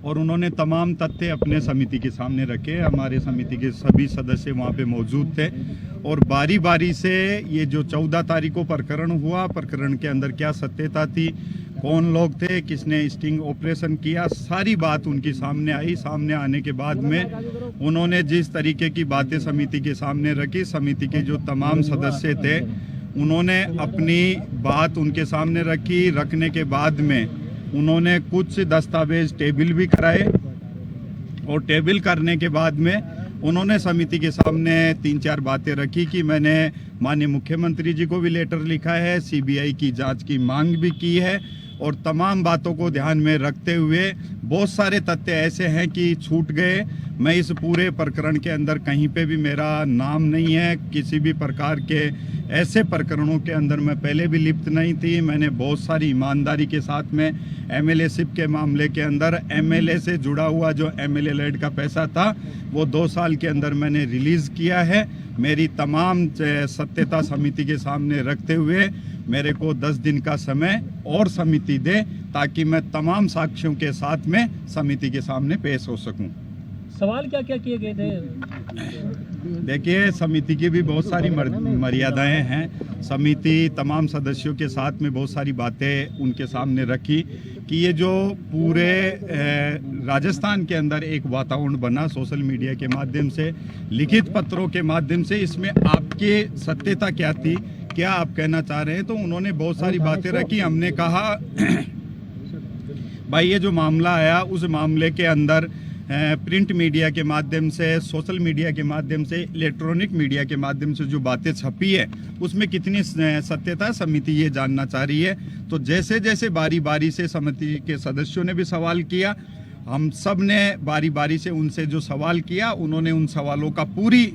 और उन्होंने तमाम तथ्य अपने समिति के सामने रखे। हमारे समिति के सभी सदस्य वहाँ पे मौजूद थे और बारी बारी से ये जो 14 तारीख को प्रकरण हुआ, प्रकरण के अंदर क्या सत्यता थी, कौन लोग थे, किसने स्टिंग ऑपरेशन किया, सारी बात उनके सामने आई। सामने आने के बाद में उन्होंने जिस तरीके की बातें समिति के सामने रखी, समिति के जो तमाम सदस्य थे उन्होंने अपनी बात उनके सामने रखी। रखने के बाद में उन्होंने कुछ दस्तावेज टेबल भी कराए और टेबल करने के बाद में उन्होंने समिति के सामने 3-4 बातें रखी कि मैंने माननीय मुख्यमंत्री जी को भी लेटर लिखा है, सीबीआई की जांच की मांग भी की है और तमाम बातों को ध्यान में रखते हुए बहुत सारे तथ्य ऐसे हैं कि छूट गए। मैं इस पूरे प्रकरण के अंदर कहीं पे भी मेरा नाम नहीं है, किसी भी प्रकार के ऐसे प्रकरणों के अंदर मैं पहले भी लिप्त नहीं थी। मैंने बहुत सारी ईमानदारी के साथ में एमएलए-शिप के मामले के अंदर एमएलए से जुड़ा हुआ जो एमएलए लैड का पैसा था वो 2 साल के अंदर मैंने रिलीज़ किया है। मेरी तमाम सत्यता समिति के सामने रखते हुए मेरे को 10 दिन का समय और समिति दे ताकि मैं तमाम साक्ष्यों के साथ में समिति के सामने पेश हो सकूं। सवाल क्या क्या किए गए थे? देखिए, समिति की भी बहुत सारी मर्यादाएं हैं। समिति तमाम सदस्यों के साथ में बहुत सारी बातें उनके सामने रखी कि ये जो पूरे राजस्थान के अंदर एक वातावरण बना सोशल मीडिया के माध्यम से, लिखित पत्रों के माध्यम से, इसमें आपकी सत्यता क्या थी, क्या आप कहना चाह रहे हैं। तो उन्होंने बहुत सारी बातें रखी। हमने कहा भाई ये जो मामला आया उस मामले के अंदर प्रिंट मीडिया के माध्यम से, सोशल मीडिया के माध्यम से, इलेक्ट्रॉनिक मीडिया के माध्यम से जो बातें छपी है उसमें कितनी सत्यता समिति ये जानना चाह रही है। तो जैसे जैसे बारी बारी से समिति के सदस्यों ने भी सवाल किया, हम सब ने बारी बारी से उनसे जो सवाल किया, उन्होंने उन सवालों का पूरी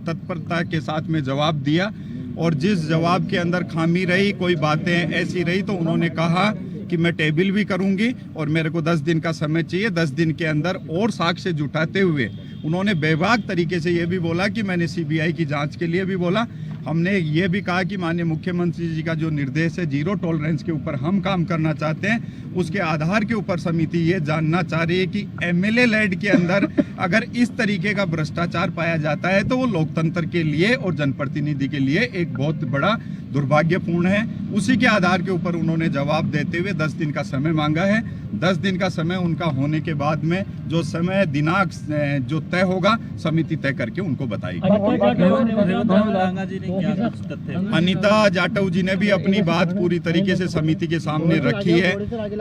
तत्परता के साथ में जवाब दिया और जिस जवाब के अंदर खामी रही, कोई बातें ऐसी रही, तो उन्होंने कहा कि मैं टेबल भी करूंगी और मेरे को 10 दिन का समय चाहिए। 10 दिन के अंदर और साक्ष्य जुटाते हुए उन्होंने बेबाक तरीके से ये भी बोला कि मैंने सीबीआई की जांच के लिए भी बोला। हमने ये भी कहा कि माननीय मुख्यमंत्री जी का जो निर्देश है जीरो टॉलरेंस के ऊपर हम काम करना चाहते हैं, उसके आधार के ऊपर समिति ये जानना चाह रही है कि एमएलए लैड के अंदर अगर इस तरीके का भ्रष्टाचार पाया जाता है तो वो लोकतंत्र के लिए और जनप्रतिनिधि के लिए एक बहुत बड़ा दुर्भाग्यपूर्ण है। उसी के आधार के ऊपर उन्होंने जवाब देते हुए 10 दिन का समय मांगा है। 10 दिन का समय उनका होने के बाद में जो समय दिनांक जो तय होगा समिति तय करके उनको बताएगी। अनीता जाटव जी ने भी अपनी बात पूरी तरीके से समिति के सामने रखी है।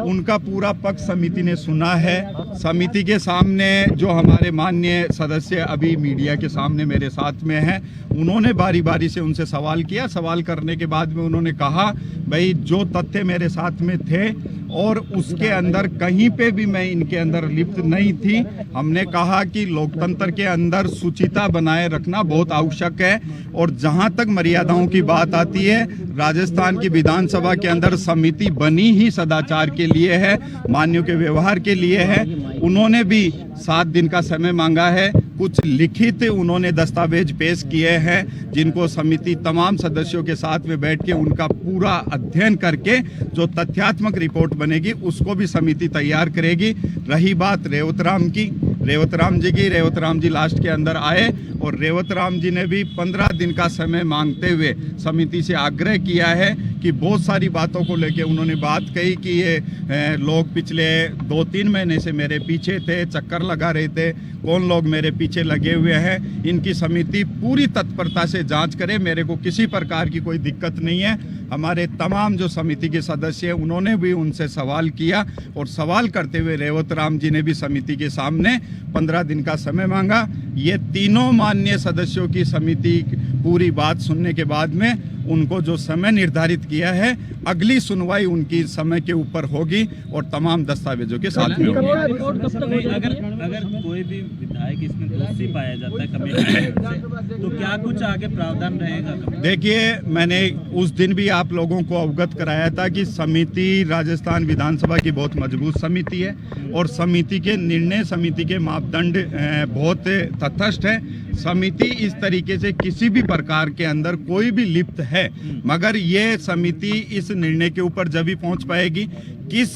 उनका पूरा पक्ष समिति ने सुना है। समिति के सामने जो हमारे माननीय सदस्य अभी मीडिया के सामने मेरे साथ में हैं, उन्होंने बारी बारी से उनसे सवाल किया। सवाल करने के बाद में उन्होंने कहा भाई जो तथ्य मेरे साथ में थे और उसके अंदर कहीं पे भी मैं इनके अंदर लिप्त नहीं थी। हमने कहा कि लोकतंत्र के अंदर शुचिता बनाए रखना बहुत आवश्यक है और जहां तक मर्यादाओं की बात आती है, राजस्थान की विधानसभा के अंदर समिति बनी ही सदाचार के लिए है, मान्यों के व्यवहार के लिए है। उन्होंने भी 7 दिन का समय मांगा है। कुछ लिखित उन्होंने दस्तावेज पेश किए हैं जिनको समिति तमाम सदस्यों के साथ में बैठ के उनका पूरा अध्ययन करके जो तथ्यात्मक रिपोर्ट बनेगी उसको भी समिति तैयार करेगी। रही बात रेवतराम की, रेवतराम जी लास्ट के अंदर आए और रेवतराम जी ने भी 15 दिन का समय मांगते हुए समिति से आग्रह किया है कि बहुत सारी बातों को लेके उन्होंने बात कही कि ये लोग पिछले 2-3 महीने से मेरे पीछे थे, चक्कर लगा रहे थे, कौन लोग मेरे पीछे लगे हुए हैं। इनकी समिति पूरी तत्परता से जांच करे, मेरे को किसी प्रकार की कोई दिक्कत नहीं है। हमारे तमाम जो समिति के सदस्य हैं उन्होंने भी उनसे सवाल किया और सवाल करते हुए रेवतराम जी ने भी समिति के सामने 15 दिन का समय मांगा। ये तीनों माननीय सदस्यों की समिति पूरी बात सुनने के बाद में उनको जो समय निर्धारित किया है, अगली सुनवाई उनकी समय के ऊपर होगी और तमाम दस्तावेजों के साथ में होगी। अगर कोई भी विधायक इसमें दोषी पाया जाता है कमेटी तो क्या कुछ आगे प्रावधान रहेगा? देखिए, मैंने उस दिन भी आप लोगों को अवगत कराया था कि समिति राजस्थान विधानसभा की बहुत मजबूत समिति है और समिति के निर्णय, समिति के मापदंड बहुत तटस्थ है। समिति इस तरीके से किसी भी प्रकार के अंदर कोई भी लिप्त है, मगर ये समिति समिति इस निर्णय के ऊपर जब भी पहुंच पाएगी। किस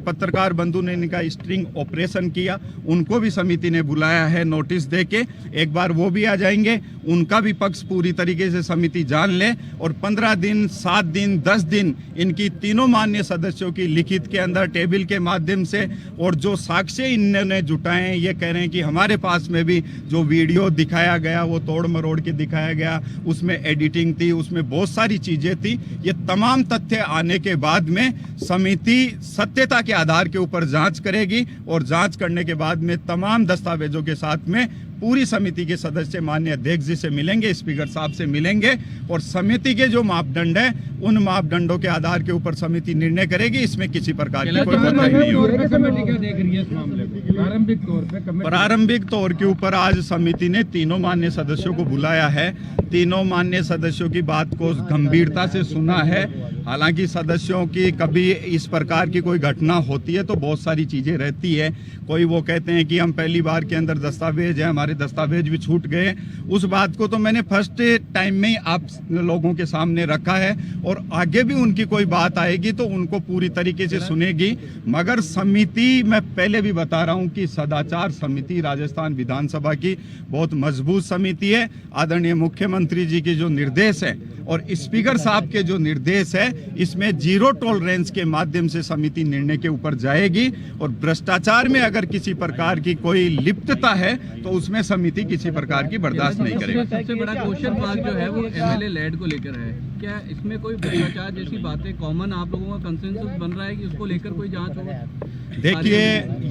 पत्रकार बंधु ने इनका स्ट्रिंग ऑपरेशन किया, उनको भी समिति ने बुलाया है नोटिस देके, एक बार वो भी आ जाएंगे, उनका भी पक्ष पूरी तरीके से समिति जान ले। और 15 दिन, 7 दिन, 10 दिन इनकी तीनों माननीय सदस्यों की लिखित के अंदर टेबल के माध्यम से और जो साक्ष्य इन्होंने जुटाए, ये कह रहे हैं कि हमारे पास में भी जो वीडियो दिखाया गया वो तोड़ मरोड़ के दिखाया गया, उसमें एडिटिंग थी, उसमें बहुत सारी चीजें थी। ये तमाम तथ्य आने के बाद में समिति सत्यता के आधार के ऊपर जांच करेगी और जांच करने के बाद में तमाम दस्तावेजों के साथ में पूरी समिति के सदस्य माननीय अध्यक्ष जी से मिलेंगे, स्पीकर साहब से मिलेंगे और समिति के जो मापदंड है उन मापदंडों के आधार के ऊपर समिति निर्णय करेगी। इसमें किसी प्रकार की कोई कोताही नहीं होगी। प्रारंभिक तौर के ऊपर आज समिति ने तीनों माननीय सदस्यों को बुलाया है, तीनों माननीय सदस्यों की बात को गंभीरता से सुना है। हालांकि सदस्यों की कभी इस प्रकार की कोई घटना होती है तो बहुत सारी चीजें रहती है। कोई वो कहते हैं कि हम पहली बार के अंदर दस्तावेज है, हमारे दस्तावेज भी छूट गए। उस बात को तो मैंने फर्स्ट टाइम में ही आप लोगों के सामने रखा है और आगे भी उनकी कोई बात आएगी तो उनको पूरी तरीके से सुनेगी। मगर समिति, मैं पहले भी बता रहा हूं कि सदाचार समिति राजस्थान विधानसभा की बहुत मजबूत समिति है। आदरणीय मुख्यमंत्री जी के जो निर्देश है और स्पीकर साहब के जो निर्देश है, इसमें जीरो टॉलरेंस के माध्यम से समिति निर्णय के ऊपर जाएगी और भ्रष्टाचार में अगर किसी प्रकार की कोई लिप्तता है तो उसमें समिति किसी प्रकार की बर्दाश्त नहीं करेगी। सबसे बड़ा क्वेश्चन मार्क जो है वो एमएलए लैड को लेकर है। क्या इसमें कोई भ्रष्टाचार जैसी बातें कॉमन आप लोगों का कंसेंसस बन रहा है कि उसको लेकर कोई जांच हो? देखिए,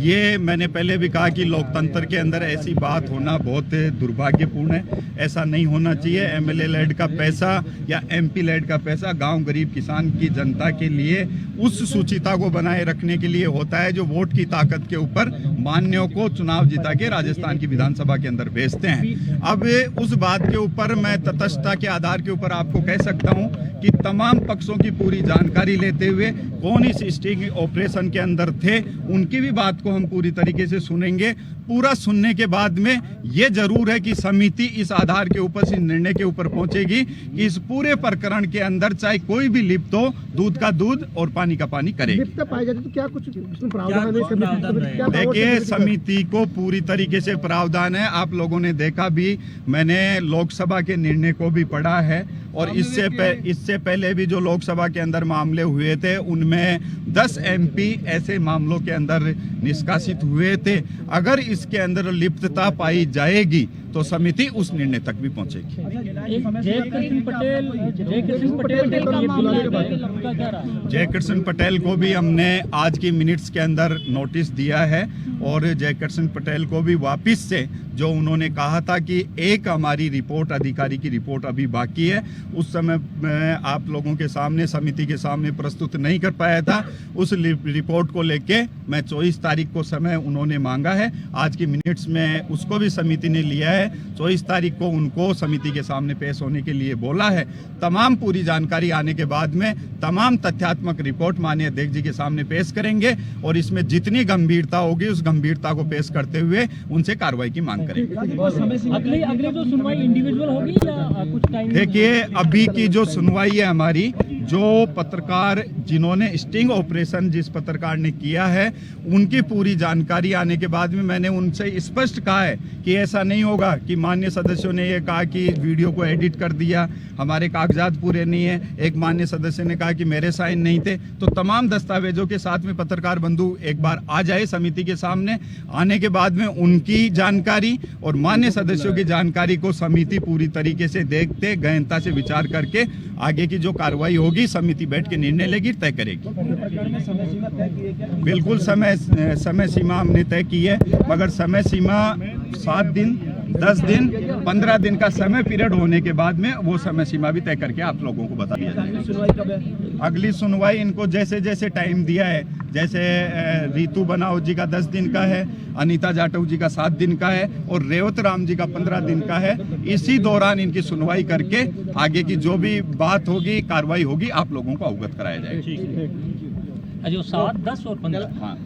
ये मैंने पहले भी कहा कि लोकतंत्र के अंदर ऐसी बात होना बहुत दुर्भाग्यपूर्ण है, ऐसा नहीं होना चाहिए। एमएलए लेड का पैसा या एमपी लेड का पैसा गांव गरीब किसान की जनता के लिए उस सुचिता को बनाए रखने के लिए होता है जो वोट की ताकत के ऊपर मान्यों को चुनाव जिता के राजस्थान की विधानसभा के अंदर भेजते हैं। अब उस बात के ऊपर मैं तटस्थता के आधार के ऊपर आपको कह सकता हूं कि तमाम पक्षों की पूरी जानकारी लेते हुए कौन इस स्टिंग ऑपरेशन के अंदर थे, उनकी भी बात को हम पूरी तरीके से सुनेंगे। पूरा सुनने के बाद में ये जरूर है कि समिति इस आधार के ऊपर, इस निर्णय के ऊपर पहुंचेगी कि इस पूरे प्रकरण के अंदर चाहे कोई भी लिप्त हो, दूध का दूध और पानी का पानी करेगी। तो क्या कुछ प्रावधान है? देखिए, समिति को पूरी तरीके से प्रावधान है। आप लोगों ने देखा भी, मैंने लोकसभा के निर्णय को भी पढ़ा है और इससे पहले भी जो लोकसभा के अंदर मामले हुए थे उनमें 10 एमपी ऐसे मामलों के अंदर निष्कासित हुए थे। अगर इसके अंदर लिप्तता पाई जाएगी तो समिति उस निर्णय तक भी पहुंचेगी। जयकृष्ण पटेल को भी हमने आज की मिनट्स के अंदर नोटिस दिया है और जयकृष्ण पटेल को भी वापस से जो उन्होंने कहा था कि एक हमारी रिपोर्ट, अधिकारी की रिपोर्ट अभी बाकी है, उस समय मैं आप लोगों के सामने, समिति के सामने प्रस्तुत नहीं कर पाया था। उस रिपोर्ट को लेके मैं 24 तारीख को समय उन्होंने मांगा है। आज की मिनट्स में उसको भी समिति ने लिया है। 24 तारीख को उनको समिति के सामने पेश होने के लिए बोला है। तमाम पूरी जानकारी आने के बाद में तमाम तथ्यात्मक रिपोर्ट माननीय अध्यक्ष जी के सामने पेश करेंगे और इसमें जितनी गंभीरता होगी उस गंभीरता को पेश करते हुए उनसे कार्रवाई की मांग करेंगे। अगले जो सुनवाई इंडिविजुअल होगी या कुछ टाइम? देखिए, अभी की जो सुनवाई है हमारी, जो पत्रकार जिन्होंने स्टिंग ऑपरेशन जिस पत्रकार ने किया है उनकी पूरी जानकारी आने के बाद में मैंने उनसे स्पष्ट कहा है कि ऐसा नहीं होगा कि माननीय सदस्यों ने ये कहा कि वीडियो को एडिट कर दिया, हमारे कागजात पूरे नहीं है। एक माननीय सदस्य ने कहा कि मेरे साइन नहीं थे। तो तमाम दस्तावेजों के साथ में पत्रकार बंधु एक बार आ जाए समिति के सामने, आने के बाद में उनकी जानकारी और माननीय सदस्यों की जानकारी को समिति पूरी तरीके से देखते गहनता से विचार करके आगे की जो कार्रवाई होगी समिति बैठ के निर्णय लेगी, तय करेगी। बिल्कुल समय सीमा हमने तय की है, मगर समय सीमा 7 दिन, 10 दिन, 15 दिन का समय पीरियड होने के बाद में वो समय सीमा भी तय करके आप लोगों को बता दिया जाएगा। अगली सुनवाई इनको जैसे जैसे टाइम दिया है, जैसे रीतू बनाओ जी का 10 दिन का है, अनीता जाटव जी का 7 दिन का है और रेवत राम जी का 15 दिन का है। इसी दौरान इनकी सुनवाई करके आगे की जो भी बात होगी, कार्रवाई होगी, आप लोगों को अवगत कराया जाएगा। जो 7, 10 और 15। हाँ।